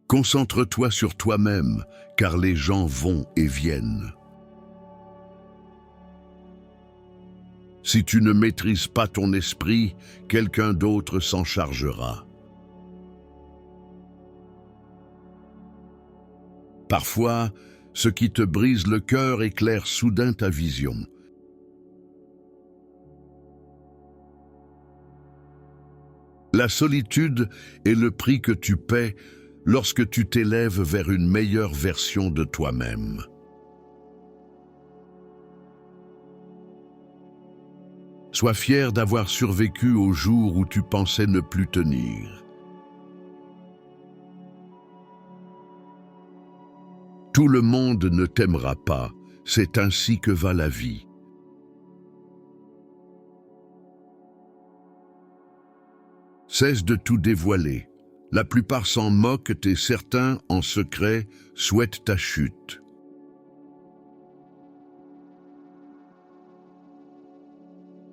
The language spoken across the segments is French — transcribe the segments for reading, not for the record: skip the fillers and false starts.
Concentre-toi sur toi-même, car les gens vont et viennent. Si tu ne maîtrises pas ton esprit, quelqu'un d'autre s'en chargera. Parfois, ce qui te brise le cœur éclaire soudain ta vision. La solitude est le prix que tu paies lorsque tu t'élèves vers une meilleure version de toi-même. Sois fier d'avoir survécu au jour où tu pensais ne plus tenir. Tout le monde ne t'aimera pas, c'est ainsi que va la vie. Cesse de tout dévoiler. La plupart s'en moquent et certains, en secret, souhaitent ta chute.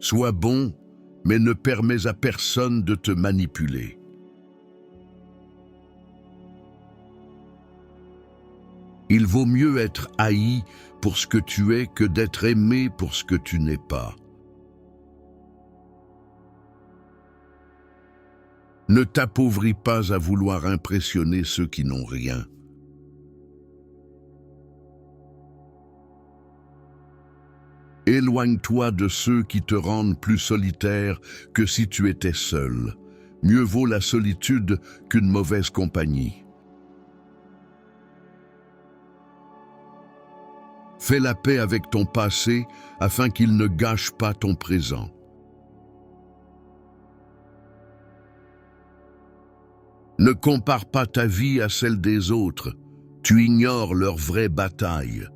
Sois bon, mais ne permets à personne de te manipuler. Il vaut mieux être haï pour ce que tu es que d'être aimé pour ce que tu n'es pas. Ne t'appauvris pas à vouloir impressionner ceux qui n'ont rien. Éloigne-toi de ceux qui te rendent plus solitaire que si tu étais seul. Mieux vaut la solitude qu'une mauvaise compagnie. Fais la paix avec ton passé afin qu'il ne gâche pas ton présent. Ne compare pas ta vie à celle des autres. Tu ignores leur vraie bataille.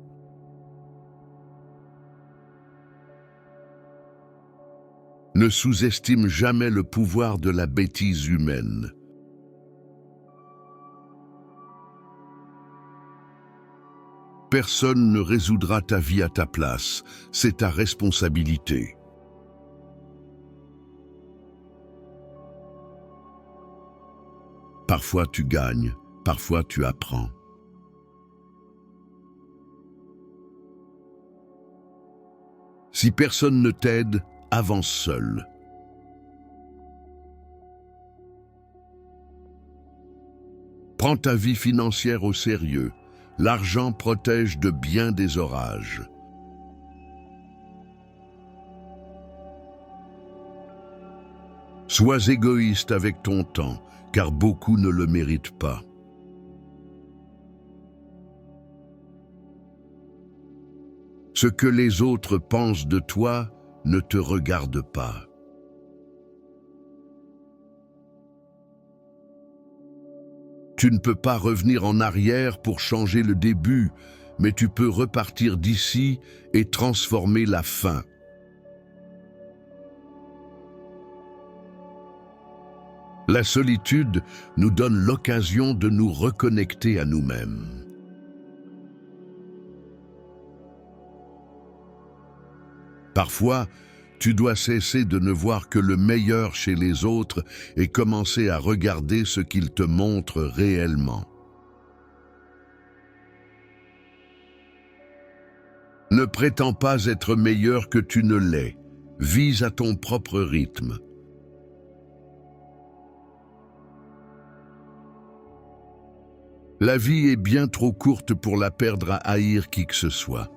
Ne sous-estime jamais le pouvoir de la bêtise humaine. Personne ne résoudra ta vie à ta place, c'est ta responsabilité. Parfois tu gagnes, parfois tu apprends. Si personne ne t'aide, avance seul. Prends ta vie financière au sérieux. L'argent protège de bien des orages. Sois égoïste avec ton temps, car beaucoup ne le méritent pas. Ce que les autres pensent de toi ne te regarde pas. Tu ne peux pas revenir en arrière pour changer le début, mais tu peux repartir d'ici et transformer la fin. La solitude nous donne l'occasion de nous reconnecter à nous-mêmes. Parfois, tu dois cesser de ne voir que le meilleur chez les autres et commencer à regarder ce qu'ils te montrent réellement. Ne prétends pas être meilleur que tu ne l'es. Vise à ton propre rythme. La vie est bien trop courte pour la perdre à haïr qui que ce soit.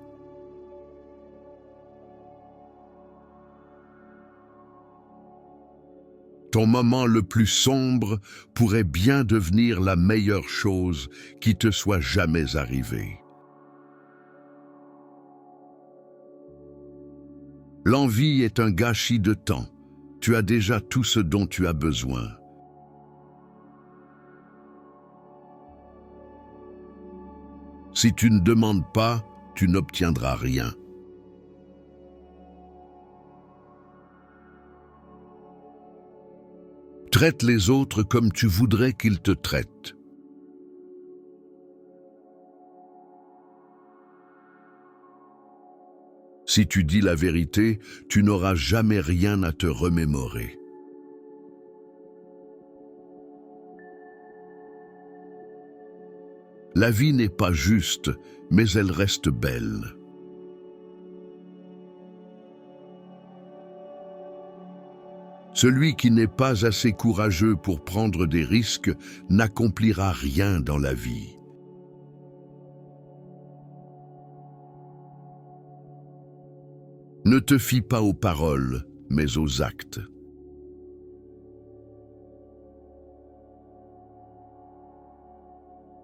Ton moment le plus sombre pourrait bien devenir la meilleure chose qui te soit jamais arrivée. L'envie est un gâchis de temps. Tu as déjà tout ce dont tu as besoin. Si tu ne demandes pas, tu n'obtiendras rien. Traite les autres comme tu voudrais qu'ils te traitent. Si tu dis la vérité, tu n'auras jamais rien à te remémorer. La vie n'est pas juste, mais elle reste belle. Celui qui n'est pas assez courageux pour prendre des risques n'accomplira rien dans la vie. Ne te fie pas aux paroles, mais aux actes.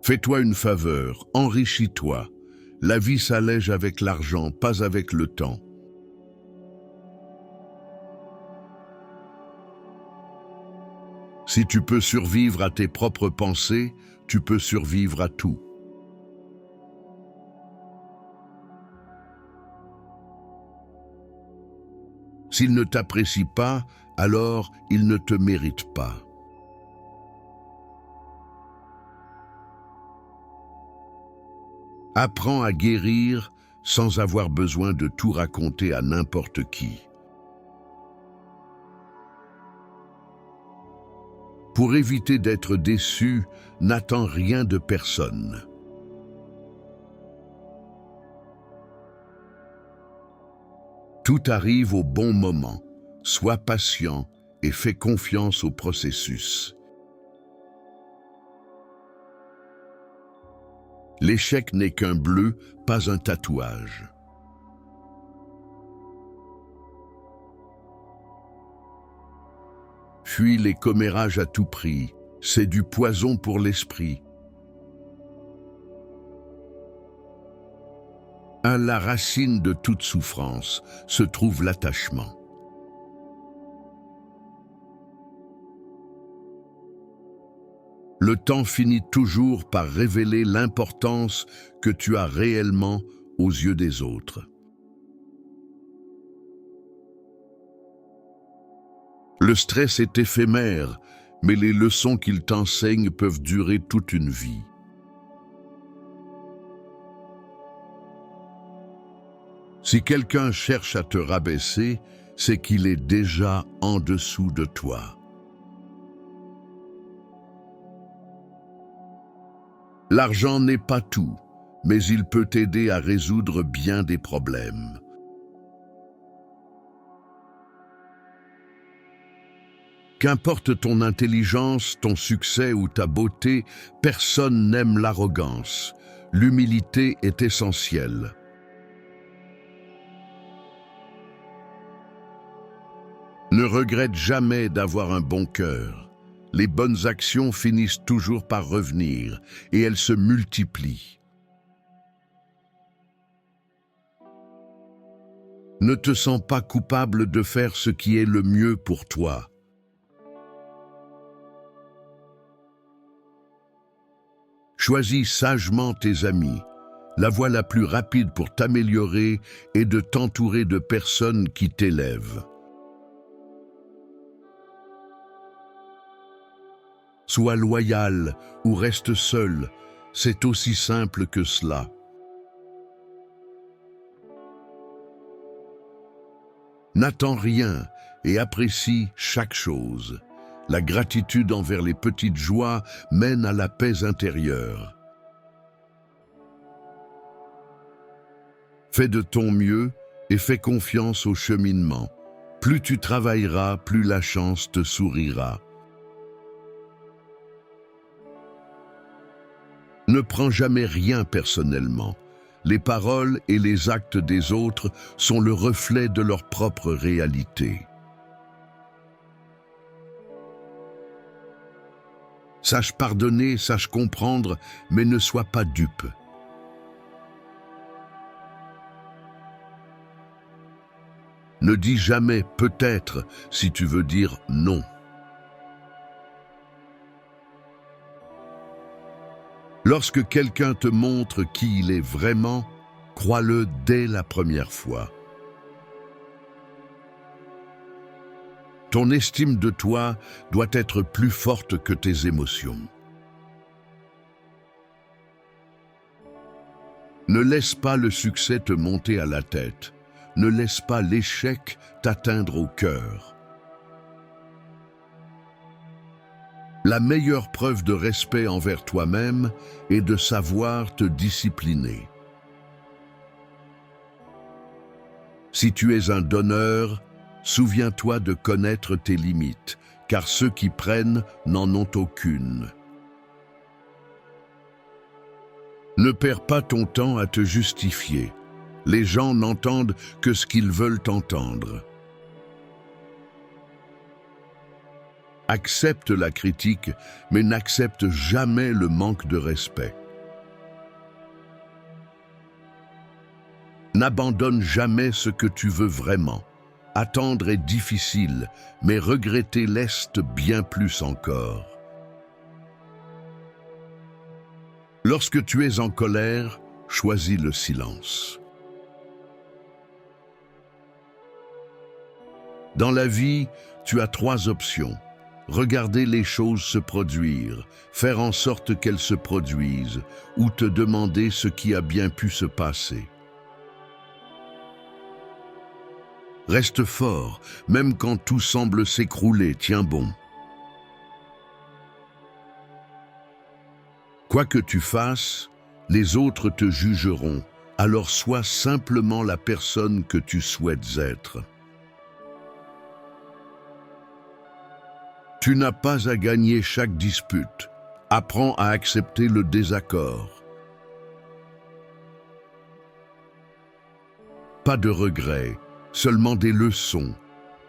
Fais-toi une faveur, enrichis-toi. La vie s'allège avec l'argent, pas avec le temps. Si tu peux survivre à tes propres pensées, tu peux survivre à tout. S'il ne t'apprécie pas, alors il ne te mérite pas. Apprends à guérir sans avoir besoin de tout raconter à n'importe qui. Pour éviter d'être déçu, n'attends rien de personne. Tout arrive au bon moment. Sois patient et fais confiance au processus. L'échec n'est qu'un bleu, pas un tatouage. Fuis les commérages à tout prix, c'est du poison pour l'esprit. À la racine de toute souffrance se trouve l'attachement. Le temps finit toujours par révéler l'importance que tu as réellement aux yeux des autres. Le stress est éphémère, mais les leçons qu'il t'enseigne peuvent durer toute une vie. Si quelqu'un cherche à te rabaisser, c'est qu'il est déjà en dessous de toi. L'argent n'est pas tout, mais il peut t'aider à résoudre bien des problèmes. Qu'importe ton intelligence, ton succès ou ta beauté, personne n'aime l'arrogance. L'humilité est essentielle. Ne regrette jamais d'avoir un bon cœur. Les bonnes actions finissent toujours par revenir et elles se multiplient. Ne te sens pas coupable de faire ce qui est le mieux pour toi. Choisis sagement tes amis. La voie la plus rapide pour t'améliorer est de t'entourer de personnes qui t'élèvent. Sois loyal ou reste seul, c'est aussi simple que cela. N'attends rien et apprécie chaque chose. La gratitude envers les petites joies mène à la paix intérieure. Fais de ton mieux et fais confiance au cheminement. Plus tu travailleras, plus la chance te sourira. Ne prends jamais rien personnellement. Les paroles et les actes des autres sont le reflet de leur propre réalité. Sache pardonner, sache comprendre, mais ne sois pas dupe. Ne dis jamais « peut-être » si tu veux dire « non ». Lorsque quelqu'un te montre qui il est vraiment, crois-le dès la première fois. Ton estime de toi doit être plus forte que tes émotions. Ne laisse pas le succès te monter à la tête. Ne laisse pas l'échec t'atteindre au cœur. La meilleure preuve de respect envers toi-même est de savoir te discipliner. Si tu es un donneur, souviens-toi de connaître tes limites, car ceux qui prennent n'en ont aucune. Ne perds pas ton temps à te justifier. Les gens n'entendent que ce qu'ils veulent entendre. Accepte la critique, mais n'accepte jamais le manque de respect. N'abandonne jamais ce que tu veux vraiment. Attendre est difficile, mais regretter l'est bien plus encore. Lorsque tu es en colère, choisis le silence. Dans la vie, tu as 3 options. Regarder les choses se produire, faire en sorte qu'elles se produisent, ou te demander ce qui a bien pu se passer. Reste fort, même quand tout semble s'écrouler, tiens bon. Quoi que tu fasses, les autres te jugeront, alors sois simplement la personne que tu souhaites être. Tu n'as pas à gagner chaque dispute. Apprends à accepter le désaccord. Pas de regrets, seulement des leçons.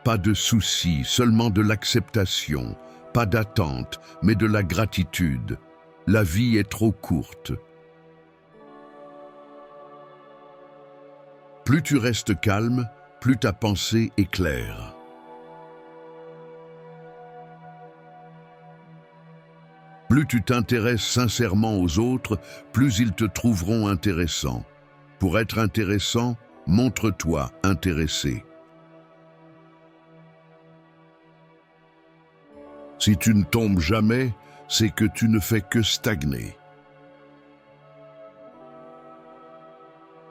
Pas de soucis, seulement de l'acceptation. Pas d'attente, mais de la gratitude. La vie est trop courte. Plus tu restes calme, plus ta pensée est claire. Plus tu t'intéresses sincèrement aux autres, plus ils te trouveront intéressant. Pour être intéressant, montre-toi intéressé. Si tu ne tombes jamais, c'est que tu ne fais que stagner.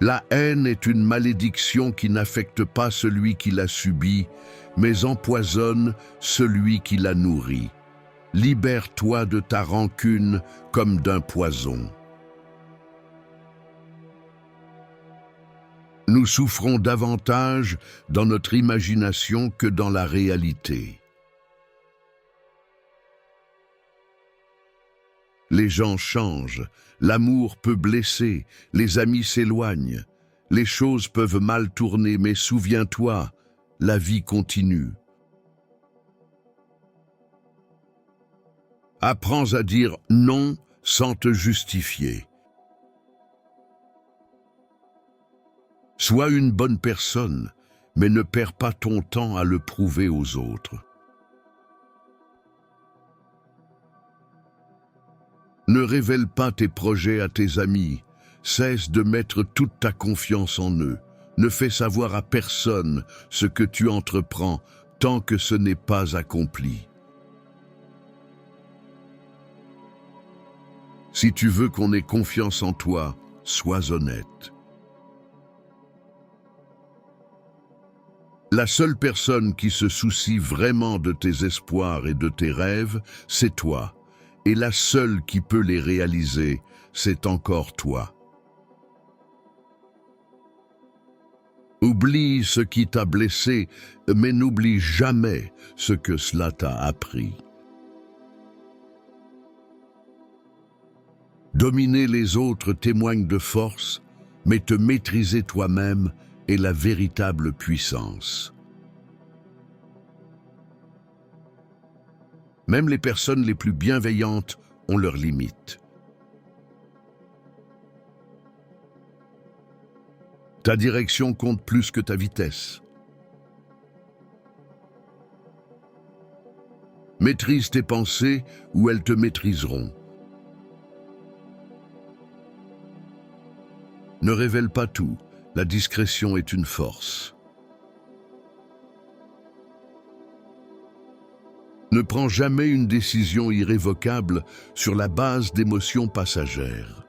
La haine est une malédiction qui n'affecte pas celui qui l'a subie, mais empoisonne celui qui la nourrit. Libère-toi de ta rancune comme d'un poison. Nous souffrons davantage dans notre imagination que dans la réalité. Les gens changent, l'amour peut blesser, les amis s'éloignent, les choses peuvent mal tourner, mais souviens-toi, la vie continue. Apprends à dire non sans te justifier. Sois une bonne personne, mais ne perds pas ton temps à le prouver aux autres. Ne révèle pas tes projets à tes amis, cesse de mettre toute ta confiance en eux. Ne fais savoir à personne ce que tu entreprends tant que ce n'est pas accompli. Si tu veux qu'on ait confiance en toi, sois honnête. La seule personne qui se soucie vraiment de tes espoirs et de tes rêves, c'est toi. Et la seule qui peut les réaliser, c'est encore toi. Oublie ce qui t'a blessé, mais n'oublie jamais ce que cela t'a appris. Dominer les autres témoigne de force, mais te maîtriser toi-même est la véritable puissance. Même les personnes les plus bienveillantes ont leurs limites. Ta direction compte plus que ta vitesse. Maîtrise tes pensées ou elles te maîtriseront. Ne révèle pas tout, la discrétion est une force. Ne prends jamais une décision irrévocable sur la base d'émotions passagères.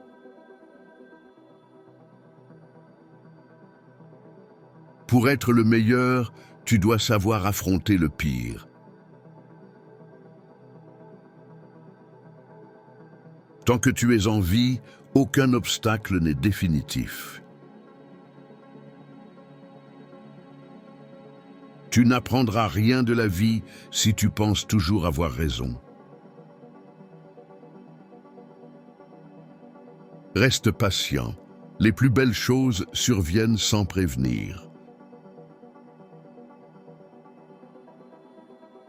Pour être le meilleur, tu dois savoir affronter le pire. Tant que tu es en vie, aucun obstacle n'est définitif. Tu n'apprendras rien de la vie si tu penses toujours avoir raison. Reste patient. Les plus belles choses surviennent sans prévenir.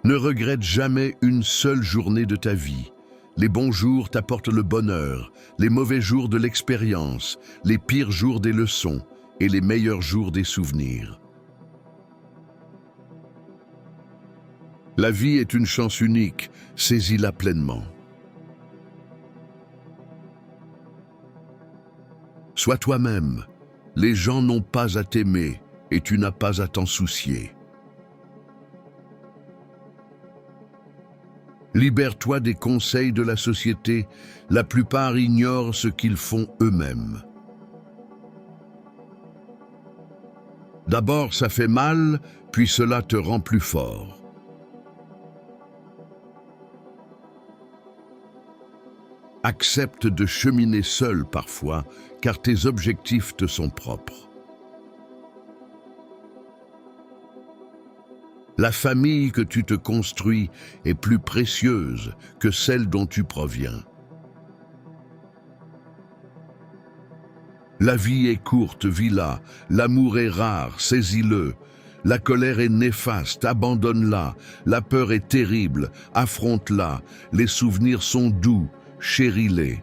Ne regrette jamais une seule journée de ta vie. Les bons jours t'apportent le bonheur, les mauvais jours de l'expérience, les pires jours des leçons et les meilleurs jours des souvenirs. La vie est une chance unique, saisis-la pleinement. Sois toi-même. Les gens n'ont pas à t'aimer et tu n'as pas à t'en soucier. Libère-toi des conseils de la société. La plupart ignorent ce qu'ils font eux-mêmes. D'abord, ça fait mal, puis cela te rend plus fort. Accepte de cheminer seul parfois, car tes objectifs te sont propres. La famille que tu te construis est plus précieuse que celle dont tu proviens. La vie est courte, vis-la. L'amour est rare, saisis-le. La colère est néfaste, abandonne-la. La peur est terrible, affronte-la. Les souvenirs sont doux, chéris-les.